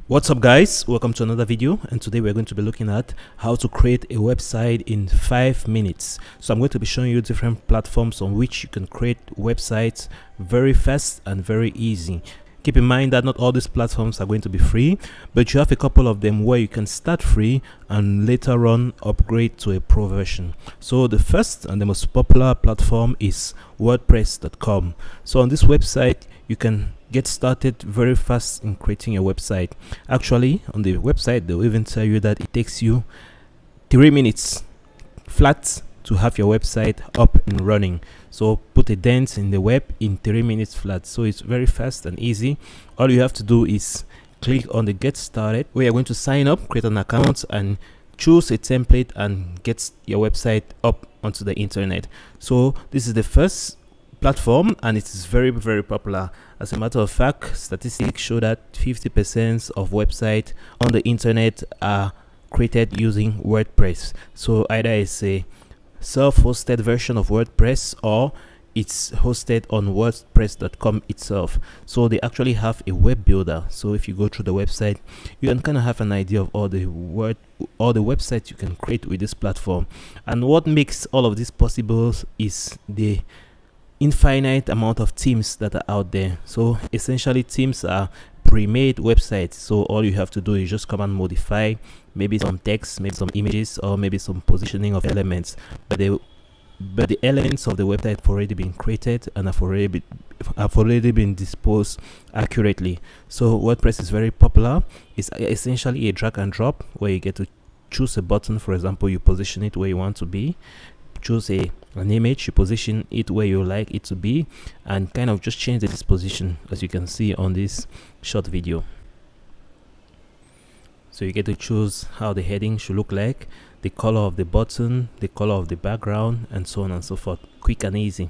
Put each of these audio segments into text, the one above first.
What's up guys, welcome to another video, and today we're going to be looking at how to create a website in 5 minutes. So I'm going to be showing you different platforms on which you can create websites very fast and very easy. Keep in mind that not all these platforms are going to be free, but you have a couple of them where you can start free and later on upgrade to a pro version. So the first and the most popular platform is WordPress.com. So on this website you can get started very fast in creating a website. Actually, on the website they'll even tell you that it takes you 3 minutes flat to have your website up and running. So put a dent in the web in 3 minutes flat. So it's very fast and easy. All you have to do is click on the get started, where you're going to sign up, create an account, and choose a template and get your website up onto the internet. So this is the first platform, and it is very popular. As a matter of fact, statistics show that 50% of websites on the internet are created using WordPress. So either it's a self-hosted version of WordPress or it's hosted on WordPress.com itself. So they actually have a web builder. So if you go through the website, you can kind of have an idea of all the websites you can create with this platform. And what makes all of this possible is the infinite amount of themes that are out there. So essentially themes are pre-made websites, so all you have to do is just come and modify maybe some text, maybe some images, or maybe some positioning of elements, but the elements of the website have already been created and have already been disposed accurately. So WordPress is very popular. It's essentially a drag and drop where you get to choose a button. For example, you position it where you want to be, choose an image, you position it where you like it to be, and kind of just change the disposition, as you can see on this short video. So you get to choose how the heading should look like, the color of the button, the color of the background, and so on and so forth. Quick and easy.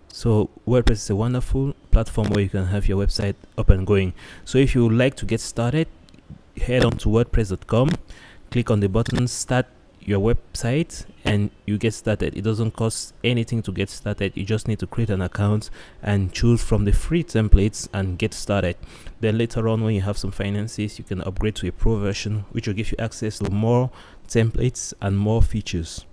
So WordPress is a wonderful platform where you can have your website up and going. So if you would like to get started, head on to WordPress.com, click on the button start your website, and you get started. It doesn't cost anything to get started. You just need to create an account and choose from the free templates and get started. Then later on, when you have some finances, you can upgrade to a pro version, which will give you access to more templates and more features.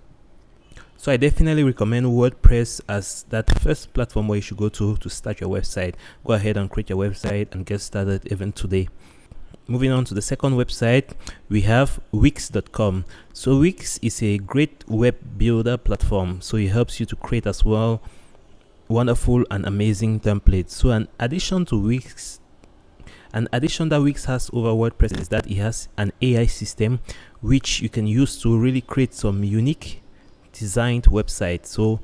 So I definitely recommend WordPress as that first platform where you should go to start your website. Go ahead and create your website and get started even today. Moving on to the second website, we have Wix.com. So Wix is a great web builder platform. So it helps you to create as well wonderful and amazing templates. So an addition that Wix has over WordPress is that it has an AI system which you can use to really create some unique designed websites. So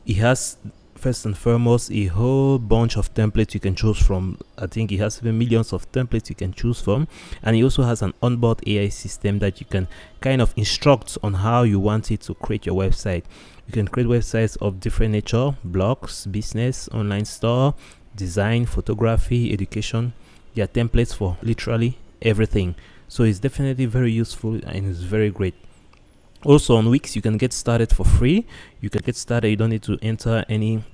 it has, first and foremost, a whole bunch of templates you can choose from. I think it has even millions of templates you can choose from, and it also has an onboard AI system that you can kind of instruct on how you want it to create your website. You can create websites of different nature: blogs, business, online store, design, photography, education. There are templates for literally everything. So it's definitely very useful and it's very great. Also on Wix, you can get started for free. You can get started, you don't need to enter any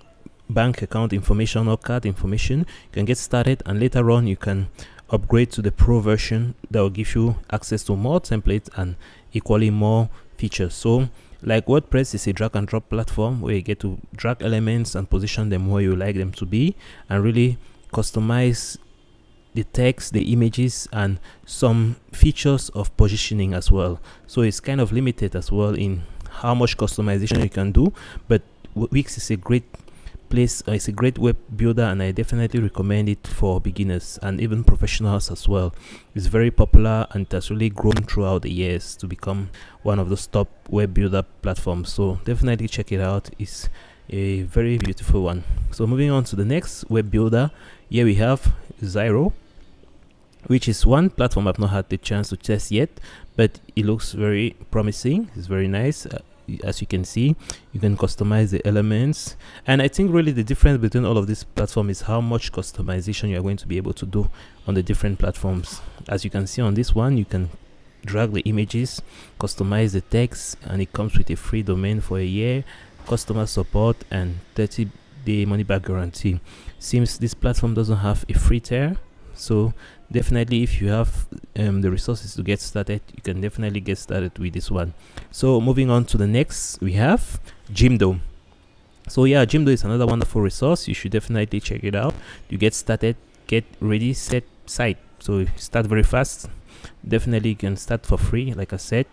bank account information or card information. You can get started, and later on you can upgrade to the pro version that will give you access to more templates and equally more features. So like WordPress is a drag and drop platform where you get to drag elements and position them where you like them to be, and really customize the text, the images, and some features of positioning as well. So it's kind of limited as well in how much customization you can do, but Wix is a great place. It's a great web builder, and I definitely recommend it for beginners and even professionals as well. It's very popular and it has really grown throughout the years to become one of those top web builder platforms. So definitely check it out. It's a very beautiful one. So moving on to the next web builder, here we have Zyro, which is one platform I've not had the chance to test yet, but it looks very promising. It's very nice. As you can see, you can customize the elements, and I think really the difference between all of these platforms is how much customization you are going to be able to do on the different platforms. As you can see on this one, you can drag the images, customize the text, and it comes with a free domain for a year, customer support, and 30-day money back guarantee. Seems this platform doesn't have a free tier, So definitely, if you have the resources to get started, you can definitely get started with this one. So moving on to the next, we have Jimo. So yeah, Jimo is another wonderful resource. You should definitely check it out. You get started, get ready, set, site. So start very fast. Definitely you can start for free. Like I said,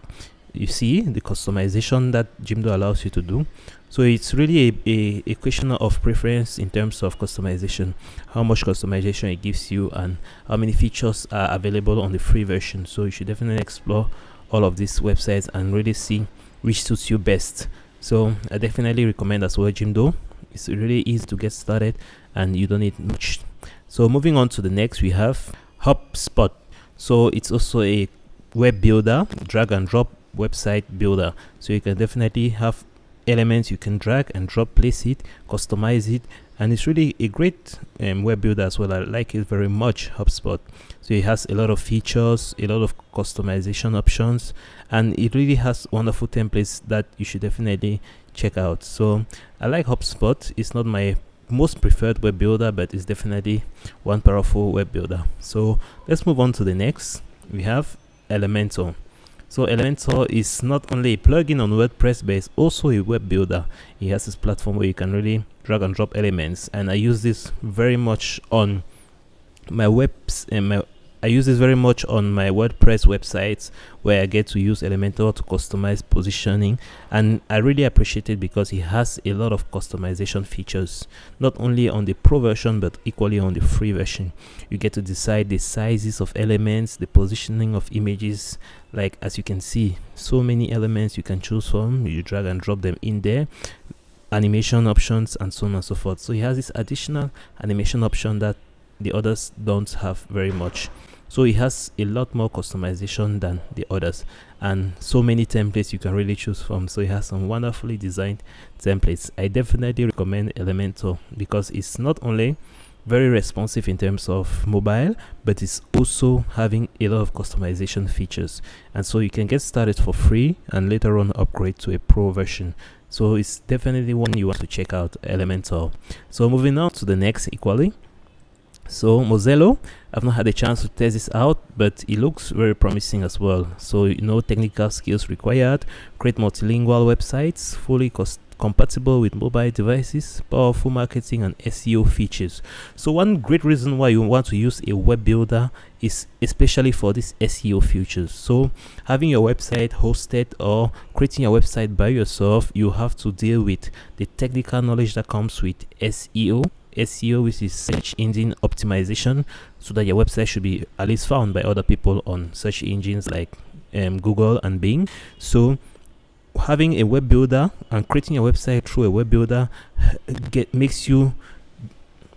you see the customization that Jimo allows you to do. So it's really a question of preference in terms of customization, how much customization it gives you and how many features are available on the free version. So you should definitely explore all of these websites and really see which suits you best. So I definitely recommend as well Jimo. It's really easy to get started and you don't need much. So moving on to the next, we have HubSpot. So it's also a web builder, drag and drop website builder. So you can definitely have elements you can drag and drop, place it, customize it, and it's really a great web builder as well. I like it very much, HubSpot. So it has a lot of features, a lot of customization options, and it really has wonderful templates that you should definitely check out. So I like HubSpot. It's not my most preferred web builder, but it's definitely one powerful web builder. So let's move on to the next. We have Elementor. So Elementor is not only a plugin on WordPress, but it's also a web builder. It has this platform where you can really drag and drop elements, and I use this very much on my I use this very much on my WordPress websites, where I get to use Elementor to customize positioning, and I really appreciate it because it has a lot of customization features, not only on the pro version but equally on the free version. You get to decide the sizes of elements, the positioning of images. Like as you can see, so many elements you can choose from. You drag and drop them in there, animation options, and so on and so forth. So it has this additional animation option that the others don't have very much. So it has a lot more customization than the others, and so many templates you can really choose from. So it has some wonderfully designed templates. I definitely recommend Elementor because it's not only very responsive in terms of mobile, but it's also having a lot of customization features, and so you can get started for free and later on upgrade to a pro version. So it's definitely one you want to check out, Elementor. So moving on to the next equally. So Mozello, I've not had a chance to test this out, but it looks very promising as well. So technical skills required, create multilingual websites, fully compatible with mobile devices, powerful marketing and SEO features. So one great reason why you want to use a web builder is especially for these SEO features. So having your website hosted or creating your website by yourself, you have to deal with the technical knowledge that comes with SEO, which is search engine optimization, so that your website should be at least found by other people on search engines like Google and Bing. So having a web builder and creating a website through a web builder makes you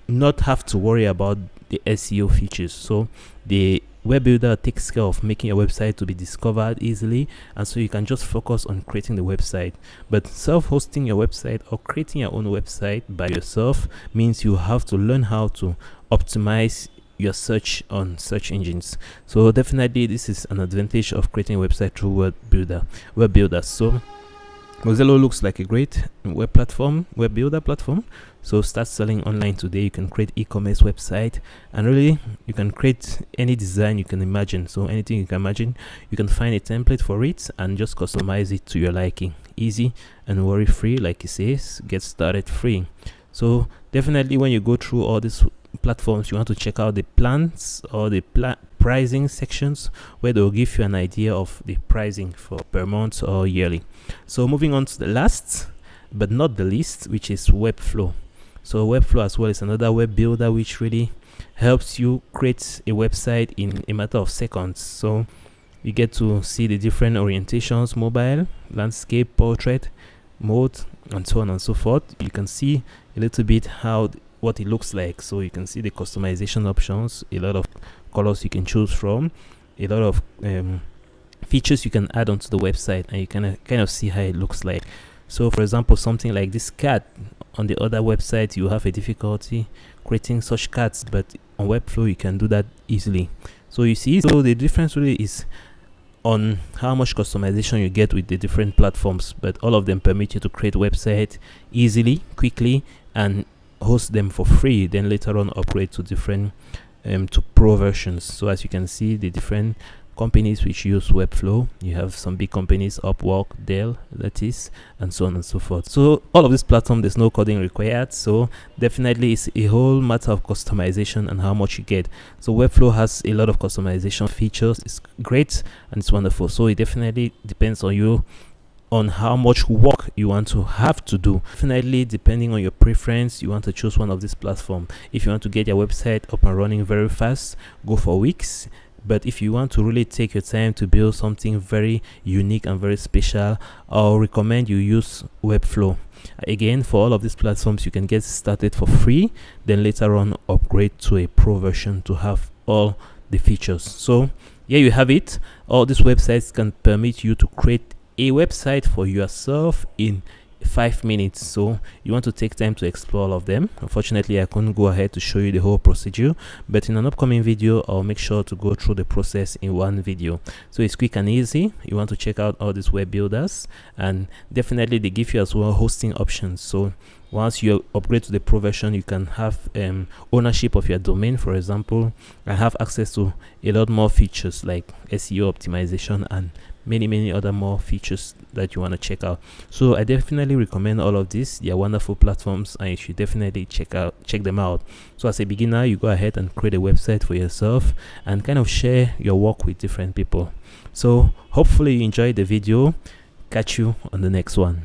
not have to worry about the SEO features. So the web builder takes care of making your website to be discovered easily, and so you can just focus on creating the website. But self-hosting your website or creating your own website by yourself means you have to learn how to optimize your search on search engines. So definitely this is an advantage of creating a website through web builder. So Mozello looks like a great web builder platform. So start selling online today. You can create e-commerce website, and really you can create any design you can imagine. So anything you can imagine, you can find a template for it and just customize it to your liking. Easy and worry free, like it says, get started free. So definitely when you go through all these platforms, you want to check out the plans or the pricing sections, where they'll give you an idea of the pricing for per month or yearly. So moving on to the last but not the least, which is Webflow. So Webflow as well is another web builder which really helps you create a website in a matter of seconds. So you get to see the different orientations: mobile, landscape, portrait, mode, and so on and so forth. You can see a little bit what it looks like. So you can see the customization options, a lot of colors you can choose from, a lot of features you can add onto the website, and you can kind of see how it looks like. So for example, something like this cat, on the other website you have a difficulty creating such cats, but on Webflow you can do that easily. So you see, so the difference really is on how much customization you get with the different platforms, but all of them permit you to create websites easily, quickly, and host them for free, then later on upgrade to different to pro versions. So as you can see, the different companies which use Webflow, you have some big companies, Upwork, Dell, Lattice, and so on and so forth. So all of this platform, there's no coding required, so definitely it's a whole matter of customization and how much you get. So Webflow has a lot of customization features. It's great and it's wonderful. So it definitely depends on you, on how much work you want to have to do. Definitely depending on your preference, you want to choose one of these platforms. If you want to get your website up and running very fast, go for Wix. But if you want to really take your time to build something very unique and very special, I'll recommend you use Webflow. Again, for all of these platforms, you can get started for free, then later on upgrade to a pro version to have all the features. So here you have it. All these websites can permit you to create a website for yourself in 5 minutes. So you want to take time to explore all of them. Unfortunately, I couldn't go ahead to show you the whole procedure, but in an upcoming video I'll make sure to go through the process in one video. So it's quick and easy. You want to check out all these web builders, and definitely they give you as well hosting options. So once you upgrade to the pro version, you can have ownership of your domain, for example, and have access to a lot more features like SEO optimization and many other more features that you want to check out. So I definitely recommend all of these. They are wonderful platforms and you should definitely check them out. So as a beginner, you go ahead and create a website for yourself and kind of share your work with different people. So hopefully you enjoyed the video. Catch you on the next one.